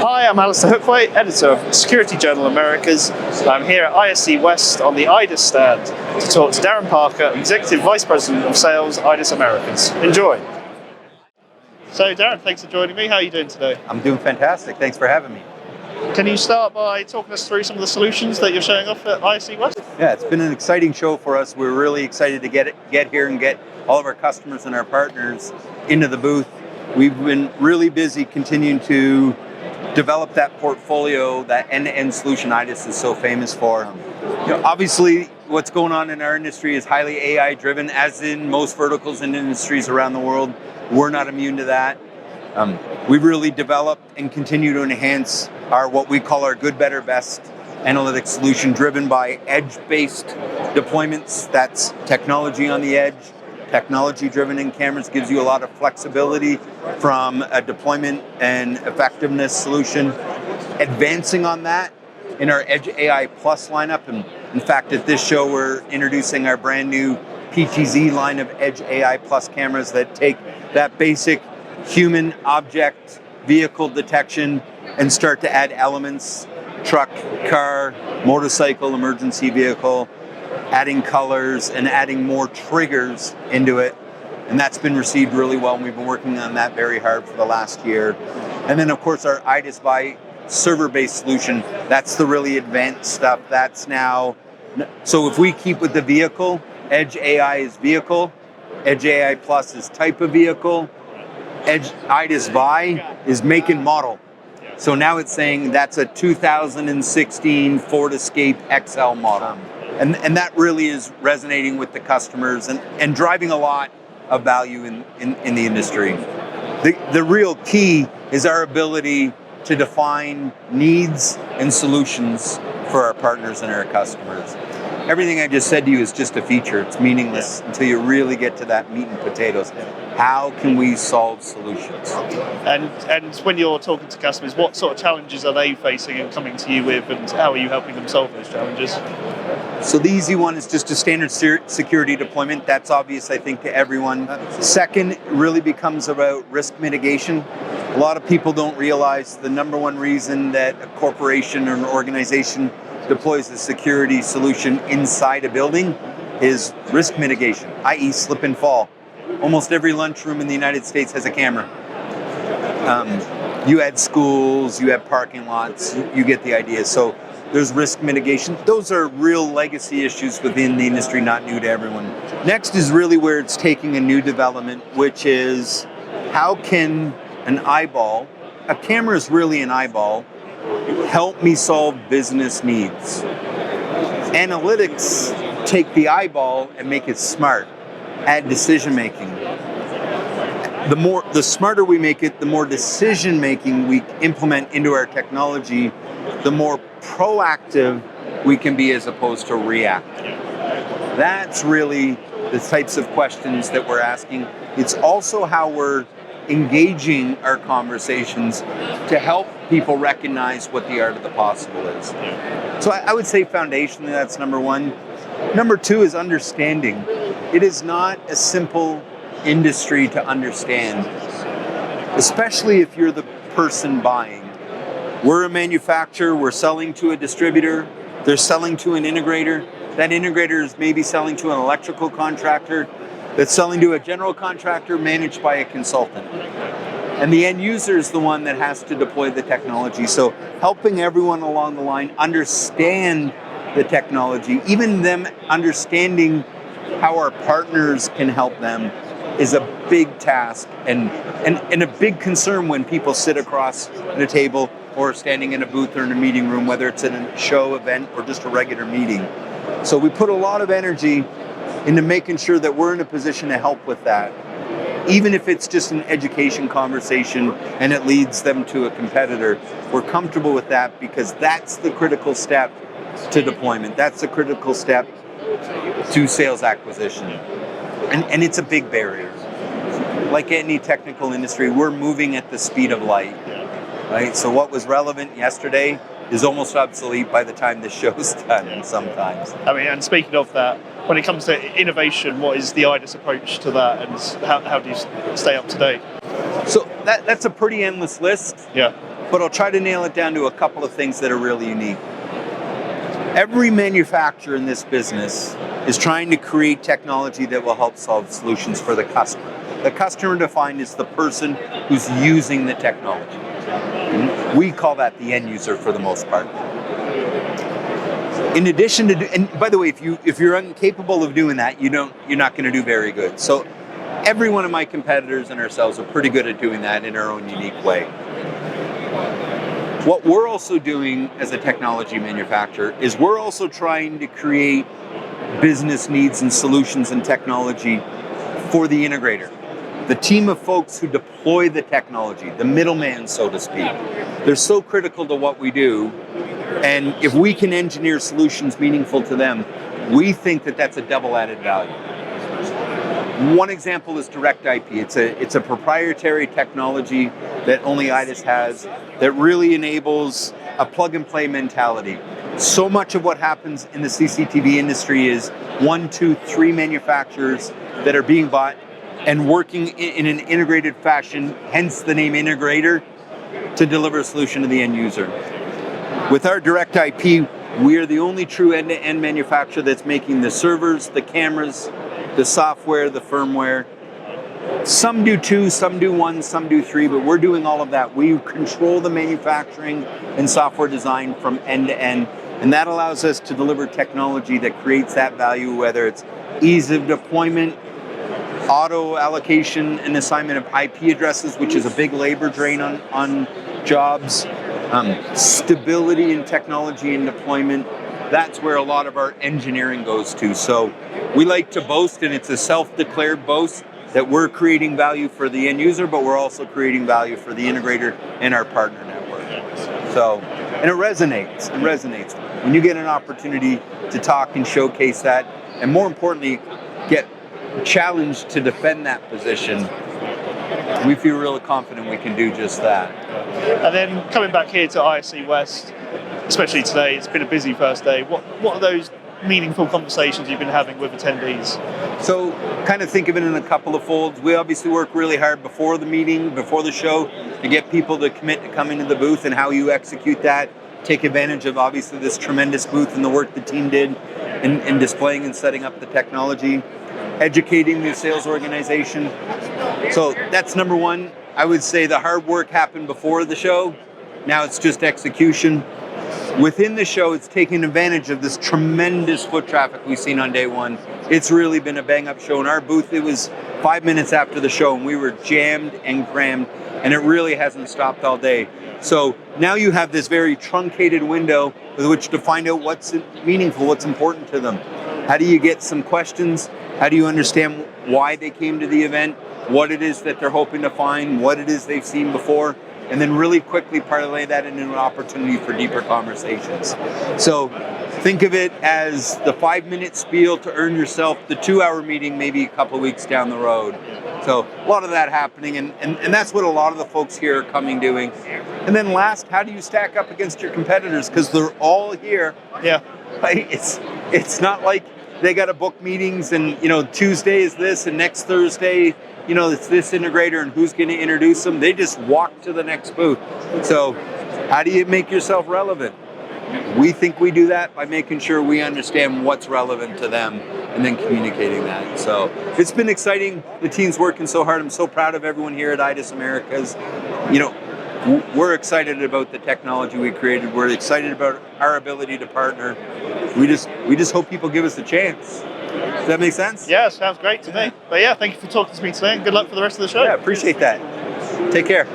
Hi, I'm Alistair Hookway, editor of Security Journal Americas. I'm here at ISC West on the IDIS stand to talk to Darron Parker, Executive Vice President of Sales, IDIS Americas. Enjoy. So Darron, thanks for joining me. How are you doing today? I'm doing fantastic. Thanks for having me. Can you start by talking us through some of the solutions that you're showing off at ISC West? Yeah, it's been an exciting show for us. We're really excited to get here and get all of our customers and our partners into the booth. We've been really busy continuing to develop that portfolio, that end-to-end solution IDIS is so famous for. Obviously, what's going on in our industry is highly AI-driven, as in most verticals and industries around the world. We're not immune to that. We've really developed and continue to enhance what we call our good, better, best analytics solution, driven by edge-based deployments. That's technology on the edge. Technology-driven in cameras gives you a lot of flexibility from a deployment and effectiveness solution. Advancing on that in our Edge AI Plus lineup, and in fact at this show we're introducing our brand new PTZ line of Edge AI Plus cameras that take that basic human object vehicle detection and start to add elements, truck, car, motorcycle, emergency vehicle, adding colors and adding more triggers into it. And that's been received really well, and we've been working on that very hard for the last year. And then of course our IDIS by server-based solution, that's the really advanced stuff. That's now, so if we keep with the vehicle, Edge AI is vehicle, Edge AI Plus is type of vehicle, Edge IDIS by is make and model. So now it's saying that's a 2016 Ford Escape XL model. And that really is resonating with the customers and driving a lot of value in the industry. The real key is our ability to define needs and solutions for our partners and our customers. Everything I just said to you is just a feature. It's meaningless until you really get to that meat and potatoes. How can we solve solutions? And when you're talking to customers, what sort of challenges are they facing and coming to you with, and how are you helping them solve those challenges? So the easy one is just a standard security deployment. That's obvious, I think, to everyone. Second, it really becomes about risk mitigation. A lot of people don't realize the number one reason that a corporation or an organization deploys a security solution inside a building is risk mitigation, i.e. slip and fall. Almost every lunchroom in the United States has a camera. You add schools, you have parking lots, you get the idea. So there's risk mitigation. Those are real legacy issues within the industry, not new to everyone. Next is really where it's taking a new development, which is how can an eyeball, a camera is really an eyeball, help me solve business needs. Analytics take the eyeball and make it smart, add decision making. The smarter we make it, the more decision making we implement into our technology, the more proactive we can be as opposed to reactive. That's really the types of questions that we're asking. It's also how we're engaging our conversations to help people recognize what the art of the possible is. So I would say foundationally, that's number one. Number two is understanding. It is not a simple industry to understand, especially if you're the person buying. We're a manufacturer, we're selling to a distributor, they're selling to an integrator. That integrator is maybe selling to an electrical contractor that's selling to a general contractor managed by a consultant. And the end user is the one that has to deploy the technology. So helping everyone along the line understand the technology, even them understanding how our partners can help them, is a big task and a big concern when people sit across the table or standing in a booth or in a meeting room, whether it's in a show, event, or just a regular meeting. So we put a lot of energy into making sure that we're in a position to help with that. Even if it's just an education conversation and it leads them to a competitor, we're comfortable with that because that's the critical step to deployment. That's the critical step to sales acquisition. And it's a big barrier. Like any technical industry, we're moving at the speed of light. Right? So what was relevant yesterday is almost obsolete by the time this show's done sometimes. I mean, and speaking of that, when it comes to innovation, what is the IDIS approach to that, and how do you stay up to date? So that's a pretty endless list. Yeah. but I'll try to nail it down to a couple of things that are really unique. Every manufacturer in this business is trying to create technology that will help solve solutions for the customer. The customer defined is the person who's using the technology. We call that the end user for the most part. In addition to, and by the way, if you're incapable of doing that, you're not going to do very good. So every one of my competitors and ourselves are pretty good at doing that in our own unique way. What we're also doing as a technology manufacturer is we're also trying to create business needs and solutions and technology for the integrator. The team of folks who deploy the technology, the middleman, so to speak. They're so critical to what we do. And if we can engineer solutions meaningful to them, we think that that's a double added value. One example is direct IP. It's a proprietary technology that only IDIS has that really enables a plug and play mentality. So much of what happens in the CCTV industry is 1, 2, 3 manufacturers that are being bought and working in an integrated fashion, hence the name integrator, to deliver a solution to the end user. With our direct IP, we are the only true end-to-end manufacturer that's making the servers, the cameras, the software, the firmware. Some do 2, some do 1, some do 3, but we're doing all of that. We control the manufacturing and software design from end to end, and that allows us to deliver technology that creates that value, whether it's ease of deployment, auto allocation and assignment of IP addresses, which is a big labor drain on jobs, stability in technology and deployment. That's where a lot of our engineering goes to. So we like to boast, and it's a self-declared boast, that we're creating value for the end user, but we're also creating value for the integrator and our partner network. So, and it resonates. When you get an opportunity to talk and showcase that, and more importantly, get challenged to defend that position, we feel really confident we can do just that. And then coming back here to ISC West, especially today, it's been a busy first day. What are those meaningful conversations you've been having with attendees? So kind of think of it in a couple of folds. We obviously work really hard before the meeting, before the show, to get people to commit to come into the booth, and how you execute that. Take advantage of obviously this tremendous booth and the work the team did in displaying and setting up the technology, educating the sales organization. So that's number one. I would say the hard work happened before the show. Now it's just execution. Within the show, it's taking advantage of this tremendous foot traffic we've seen on day one. It's really been a bang-up show. In our booth, it was 5 minutes after the show, and we were jammed and crammed, and it really hasn't stopped all day. So now you have this very truncated window with which to find out what's meaningful, what's important to them. How do you get some questions? How do you understand why they came to the event, what it is that they're hoping to find, what it is they've seen before, and then really quickly parlay that into an opportunity for deeper conversations. So think of it as the 5-minute spiel to earn yourself the 2-hour meeting maybe a couple of weeks down the road. So a lot of that happening, and that's what a lot of the folks here are coming doing. And then last, how do you stack up against your competitors? Because they're all here. Yeah. Right? It's not like they got to book meetings and, Tuesday is this and next Thursday, it's this integrator and who's going to introduce them. They just walk to the next booth. So how do you make yourself relevant? We think we do that by making sure we understand what's relevant to them and then communicating that. So it's been exciting. The team's working so hard. I'm so proud of everyone here at IDIS Americas. We're excited about the technology we created. We're excited about our ability to partner. We just hope people give us a chance. Does that make sense? Yeah, sounds great to me. But yeah, thank you for talking to me today, and good luck for the rest of the show. Yeah, appreciate that. Take care.